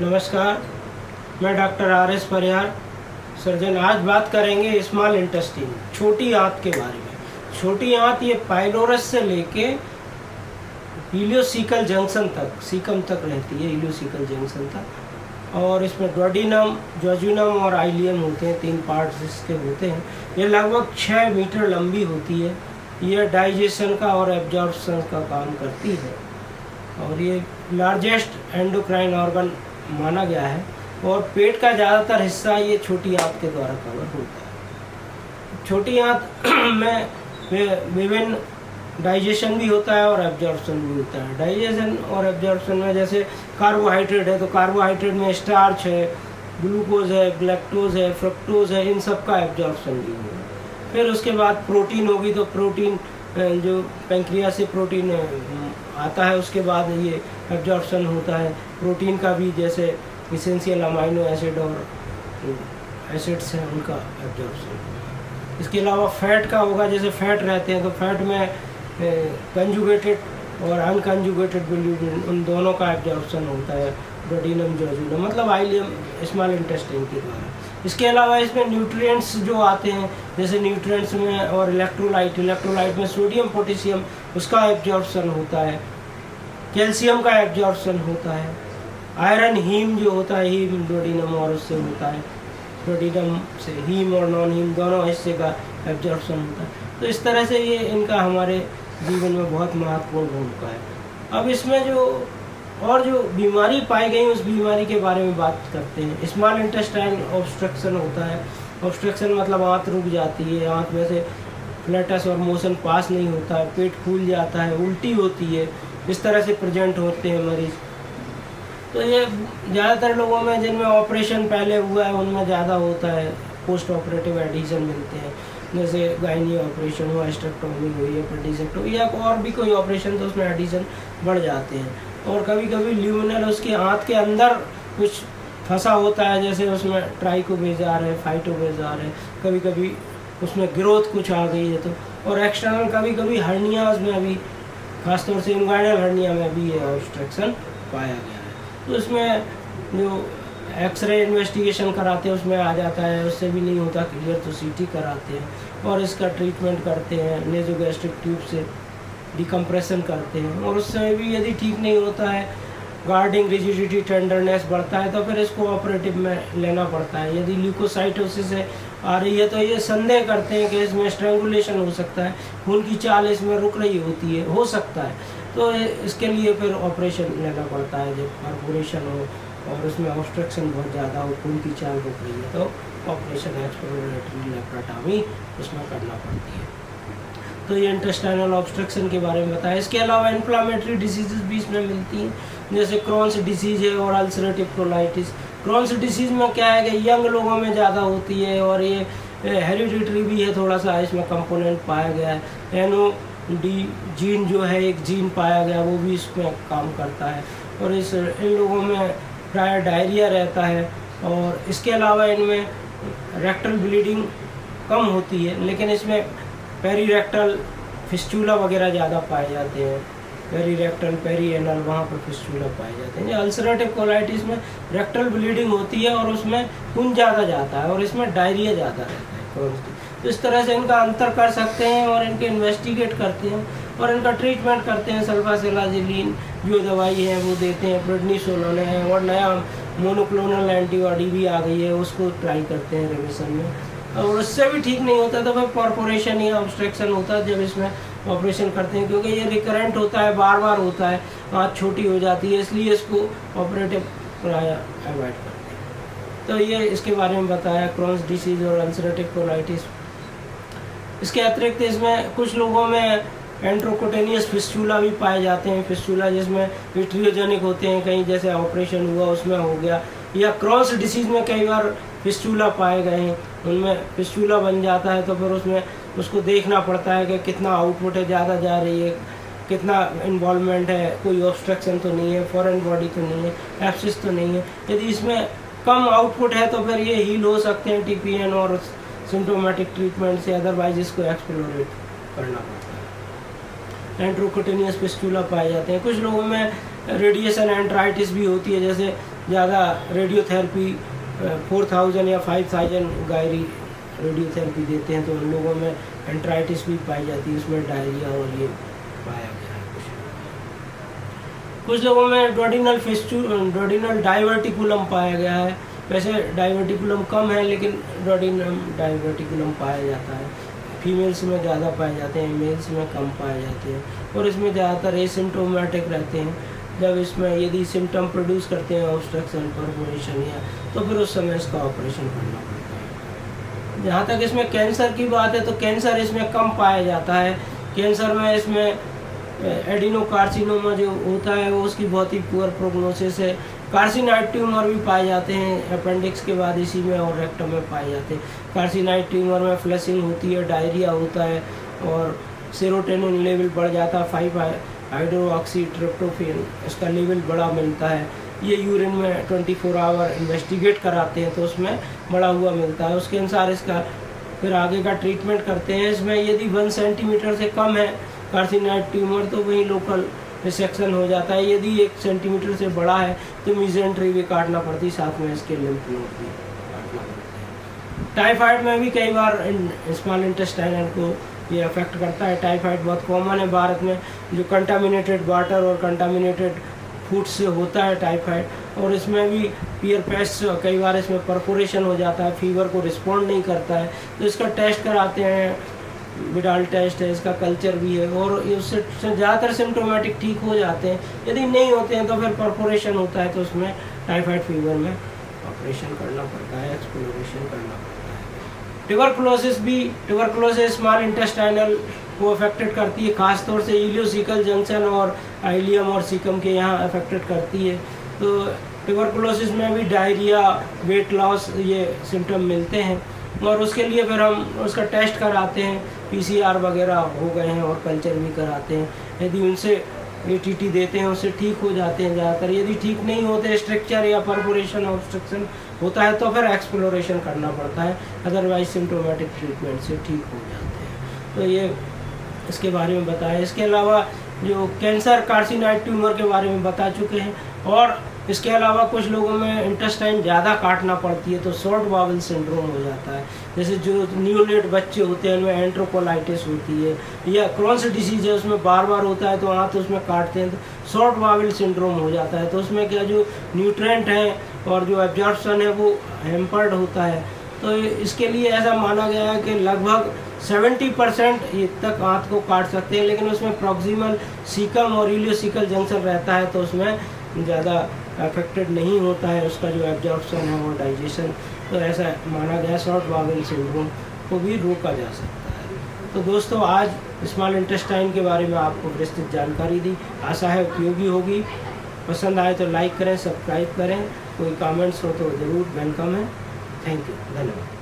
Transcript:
नमस्कार, मैं doctor R S. परिहार surgeon. आज बात करेंगे स्मॉल इंटेस्टाइन, छोटी आंत के बारे में। छोटी आंत ये पाइलोरस से लेके इलियोसिकल जंक्शन तक, सीकम तक रहती है, इलियोसिकल जंक्शन तक। और इसमें डोडिनम, जोजुनम और आइलियम होते हैं, 3 पार्ट्स इसके होते हैं। ये लगभग 6 मीटर लंबी होती है। ये डाइजेशन का और एब्जॉर्प्शन का काम करती है और ये लार्जेस्ट एंडोक्राइन ऑर्गन माना गया है। और पेट का ज़्यादातर हिस्सा ये छोटी आंत के द्वारा कवर होता है। छोटी आंत में विभिन्न डाइजेशन भी होता है और एब्जॉर्प्शन भी होता है। डाइजेशन और एब्जॉर्प्शन में जैसे कार्बोहाइड्रेट है तो कार्बोहाइड्रेट में स्टार्च है, ग्लूकोज है, ग्लैक्टोज है, फ्रक्टोज है, इन सब का एब्जॉर्प्शन भी होगा। फिर उसके बाद प्रोटीन होगी तो प्रोटीन जो पैंक्रियास से प्रोटीन आता है उसके बाद ये एब्जॉर्प्शन होता है। प्रोटीन का भी जैसे इसेंशियल अमाइनो एसिड और एसिड्स हैं उनका एब्जॉर्प्शन। इसके अलावा फैट का होगा, जैसे फैट रहते हैं तो फैट में कंजुगेटेड और अनकंजुगेटेड बिलीरुबिन, उन दोनों का एब्जॉर्प्शन होता है डोडिनम, जोजुनम, मतलब आइलियम, स्मॉल इंटेस्टाइन के द्वारा। इसके अलावा इसमें न्यूट्रिएंट्स जो आते हैं, जैसे न्यूट्रिएंट्स में और इलेक्ट्रोलाइट में सोडियम, पोटेशियम, उसका एब्जॉर्प्शन होता है। कैल्शियम का एब्जॉर्प्शन होता है। आयरन, हीम जो होता है, हीम डोडिनम और उससे होता है। डोडिनम से हीम और नॉन हीम दोनों हिस्से का एब्जॉर्प्शन होता है। तो इस तरह से ये इनका हमारे जीवन में बहुत महत्वपूर्ण भूमिका है। अब इसमें जो बीमारी पाई गई उस बीमारी के बारे में बात करते हैं। स्मॉल इंटेस्टाइन ऑब्स्ट्रक्शन होता है। ऑब्स्ट्रक्शन मतलब आंत रुक जाती है, आंत में से फ्लैटस और मोशन पास नहीं होता है, पेट फूल जाता है, उल्टी होती है, इस तरह से प्रेजेंट होते हैं मरीज। तो ये ज़्यादातर लोगों में जिनमें ऑपरेशन पहले हुआ है उनमें ज़्यादा होता है। पोस्ट ऑपरेटिव एडिशन मिलते हैं, जैसे गायनी ऑपरेशन हुआ, हिस्टेक्टोमी हुई है, पेडिसेक्टोमी या और भी कोई ऑपरेशन, तो उसमें एडिशन बढ़ जाते हैं। और कभी कभी ल्यूमिनल, उसके आंत के अंदर कुछ फंसा होता है, जैसे उसमें ट्राइकोबेजार है, फाइटोबेजार है, कभी कभी उसमें ग्रोथ कुछ आ गई है तो। और एक्सटर्नल कभी कभी हर्नियाज में भी, खासतौर से इंग्वाइनल हर्निया में भी ये ऑब्स्ट्रक्शन पाया गया है। तो इसमें जो एक्सरे इन्वेस्टिगेशन कराते हैं उसमें आ जाता है, उससे भी नहीं होता क्लियर तो सीटी कराते हैं और इसका ट्रीटमेंट करते हैं, नेजोगैस्ट्रिक ट्यूब से डिकम्प्रेशन करते हैं। और उससे भी यदि ठीक नहीं होता है, गार्डिंग रिजिडिटी, टेंडरनेस बढ़ता है, तो फिर इसको ऑपरेटिव में लेना पड़ता है। यदि ल्यूकोसाइटोसिस आ रही है तो ये संदेह करते हैं कि इसमें स्ट्रैंगुलेशन हो सकता है, खून की चाल इसमें रुक रही होती है, हो सकता है, तो इसके लिए फिर ऑपरेशन लेना पड़ता है। जब परफोरेशन हो और उसमें ऑब्स्ट्रक्शन बहुत ज़्यादा हो, खून की चाल रुक रही है, तो ऑपरेशन एक्सप्लोरेटरी लेप्रोटॉमी उसमें करना पड़ती है। तो ये इंटेस्टाइनल ऑब्स्ट्रक्शन के बारे में बताया। इसके अलावा इन्फ्लामेटरी डिसीजेज भी इसमें मिलती हैं, जैसे क्रॉन्स डिसीज है और अल्सरेटिव कोलाइटिस। क्रॉन्स डिसीज में क्या है कि यंग लोगों में ज़्यादा होती है और ये हेरिडिटरी भी है, थोड़ा सा इसमें कंपोनेंट पाया गया है। NOD जीन जो है, एक जीन पाया गया, वो भी इसमें काम करता है। और इन लोगों में प्राय डायरिया रहता है। और इसके अलावा इनमें रेक्टल ब्लीडिंग कम होती है, लेकिन इसमें पेरीरेक्टल फिस्टूला वगैरह ज़्यादा पाए जाते हैं। पेरीरेक्टल, पेरीएनल, वहाँ पर फिस्टूला पाए जाते हैं। अल्सरेटिव कोलाइटिस में रेक्टल ब्लीडिंग होती है और उसमें खून ज़्यादा जाता है और इसमें डायरिया ज़्यादा रहता है। तो इस तरह से इनका अंतर कर सकते हैं और इनके इन्वेस्टिगेट करते हैं और इनका ट्रीटमेंट करते हैं। सल्फासिलाजिलिन जो दवाई है वो देते हैं, प्रेडनिसोलोन है, और नया मोनोक्लोनल एंटीबॉडी भी आ गई है, उसको ट्राई करते हैं रिमिशन में। और उससे भी ठीक नहीं होता तो फिर परफोरेशन या ऑब्स्ट्रक्शन होता है जब इसमें ऑपरेशन करते हैं, क्योंकि ये रिकरेंट होता है, बार बार होता है, आँख छोटी हो जाती है, इसलिए इसको ऑपरेटिव प्राय अवॉइड करते हैं। तो ये इसके बारे में बताया, क्रॉन्स डिसीज और अल्सरेटिव कोलाइटिस। इसके अतिरिक्त इसमें कुछ लोगों में एंट्रोकोटेनियस फिस्टूला भी पाए जाते हैं। फिस्टूला जिसमें विट्रियोजेनिक होते हैं, कहीं जैसे ऑपरेशन हुआ उसमें हो गया, या क्रॉस डिसीज में कई बार फिस्टूला पाए गए हैं, उनमें फिस्टूला बन जाता है। तो फिर उसमें उसको देखना पड़ता है कि कितना आउटपुट है, ज़्यादा जा रही है, कितना इन्वॉल्वमेंट है, कोई ऑब्स्ट्रक्शन तो नहीं है, फॉरेन बॉडी तो नहीं है, एब्सिस तो नहीं है। यदि इसमें कम आउटपुट है तो फिर ये हील हो सकते हैं TPN और सिम्टोमेटिक ट्रीटमेंट से, अदरवाइज इसको एक्सप्लोरेट करना पड़ता है। एंट्रोकोटेनियस फिस्टूला पाए जाते हैं। कुछ लोगों में रेडिएशन एंट्राइटिस भी होती है, जैसे ज़्यादा रेडियोथेरेपी 4000 या 5000 गायरी रेडियोथेरेपी देते हैं, तो उन लोगों में एंट्राइटिस भी पाई जाती है, उसमें डायरिया और ये पाया गया है। कुछ लोगों में डोडिनल डाइवर्टिकुलम पाया गया है। वैसे डाइवर्टिकुलम कम है, लेकिन डोडिनम डाइवर्टिकुलम पाया जाता है। फीमेल्स में ज़्यादा पाए जाते हैं, मेल्स में कम पाए जाते हैं, और इसमें ज़्यादातर एसिम्प्टोमेटिक रहते हैं। जब इसमें यदि सिम्टम प्रोड्यूस करते हैं ऑब्स्ट्रक्शन, परफोरेशन या, तो फिर उस समय इसका ऑपरेशन करना पड़ता है। जहाँ तक इसमें कैंसर की बात है, तो कैंसर इसमें कम पाया जाता है। कैंसर में इसमें एडिनोकार्सिनोमा जो होता है वो उसकी बहुत ही पुअर प्रोग्नोसिस है। कार्सिनॉइड ट्यूमर भी पाए जाते हैं अपेंडिक्स के बाद इसी में और रेक्टम में पाए जाते हैं। कार्सिनॉइड ट्यूमर में फ्लशिंग होती है, डायरिया होता है और सेरोटोनिन लेवल बढ़ जाता है, 5-हाइड्रोक्सी ट्रिप्टोफैन इसका लेवल बड़ा मिलता है। ये यूरिन में 24 आवर इन्वेस्टिगेट कराते हैं तो उसमें बड़ा हुआ मिलता है। उसके अनुसार इसका फिर आगे का ट्रीटमेंट करते हैं। इसमें यदि 1 सेंटीमीटर से कम है कार्सिनॉइड ट्यूमर तो वहीं लोकल रिसेक्शन हो जाता है। यदि 1 सेंटीमीटर से बड़ा है तो मीजेंट्री भी काटना पड़ती है, साथ में इसके लिम्फ नोड भी काटना पड़ते हैं। टाइफाइड में भी कई बार स्मॉल इंटेस्टाइनल को ये अफेक्ट करता है। टाइफाइड बहुत कॉमन है भारत में, जो कंटामिनेटेड वाटर और कंटामिनेटेड फूड से होता है टाइफाइड। और इसमें भी पियर पेस्ट कई बार इसमें परफोरेशन हो जाता है, फीवर को रिस्पॉन्ड नहीं करता है, तो इसका टेस्ट कराते हैं। विडाल टेस्ट है, इसका कल्चर भी है, और उससे ज़्यादातर सिम्टोमेटिक ठीक हो जाते हैं। यदि नहीं होते हैं तो फिर परफोरेशन होता है, तो उसमें टाइफाइड फीवर में ऑपरेशन करना पड़ता है, एक्सप्लोरेशन करना पड़ता है। ट्यूबरकुलोसिस स्मॉल इंटेस्टाइनल को अफेक्टेड करती है, खासतौर से इलियोसिकल जंक्शन और आइलियम और सीकम के यहाँ अफेक्टेड करती है। तो ट्यूबरकुलोसिस में भी डायरिया, वेट लॉस ये सिम्टम मिलते हैं, और उसके लिए फिर हम उसका टेस्ट कराते हैं, PCR वगैरह हो गए हैं और कल्चर भी कराते हैं। यदि उनसे ATT देते हैं उससे ठीक हो जाते हैं ज़्यादातर। यदि ठीक नहीं होते, स्ट्रक्चर या परफोरेशन ऑब्स्ट्रक्शन होता है तो फिर एक्सप्लोरेशन करना पड़ता है, अदरवाइज सिम्टोमेटिक ट्रीटमेंट से ठीक हो जाते हैं। तो ये इसके बारे में बताया। इसके अलावा जो कैंसर, कार्सिनॉइड ट्यूमर के बारे में बता चुके हैं, और इसके अलावा कुछ लोगों में इंटेस्टाइन ज़्यादा काटना पड़ती है तो शॉर्ट बाउल सिंड्रोम हो जाता है। जैसे जो न्यूनेट बच्चे होते हैं उनमें एंट्रोकोलाइटिस होती है, या क्रॉन्स डिसीज है उसमें बार बार होता है तो हाथ उसमें काटते हैं तो शॉर्ट बाउल सिंड्रोम हो जाता है। तो उसमें क्या जो न्यूट्रेंट हैं और जो एब्जॉर्प्शन है वो हैम्पर्ड होता है। तो इसके लिए ऐसा माना गया है कि लगभग 70% तक हाथ को काट सकते हैं, लेकिन उसमें प्रॉक्सिमल सीकम और इलियोसिकल जंक्शन रहता है तो उसमें ज़्यादा अफेक्टेड नहीं होता है, उसका जो एब्जॉर्प्शन है और डाइजेशन। तो ऐसा माना गया शॉर्ट बाउल सिंड्रोम को भी रोका जा सकता है। तो दोस्तों, आज स्मॉल इंटेस्टाइन के बारे में आपको विस्तृत जानकारी दी, आशा है उपयोगी होगी। पसंद आए तो लाइक करें, सब्सक्राइब करें, कोई कमेंट्स हो तो ज़रूर वेलकम है। थैंक यू, धन्यवाद।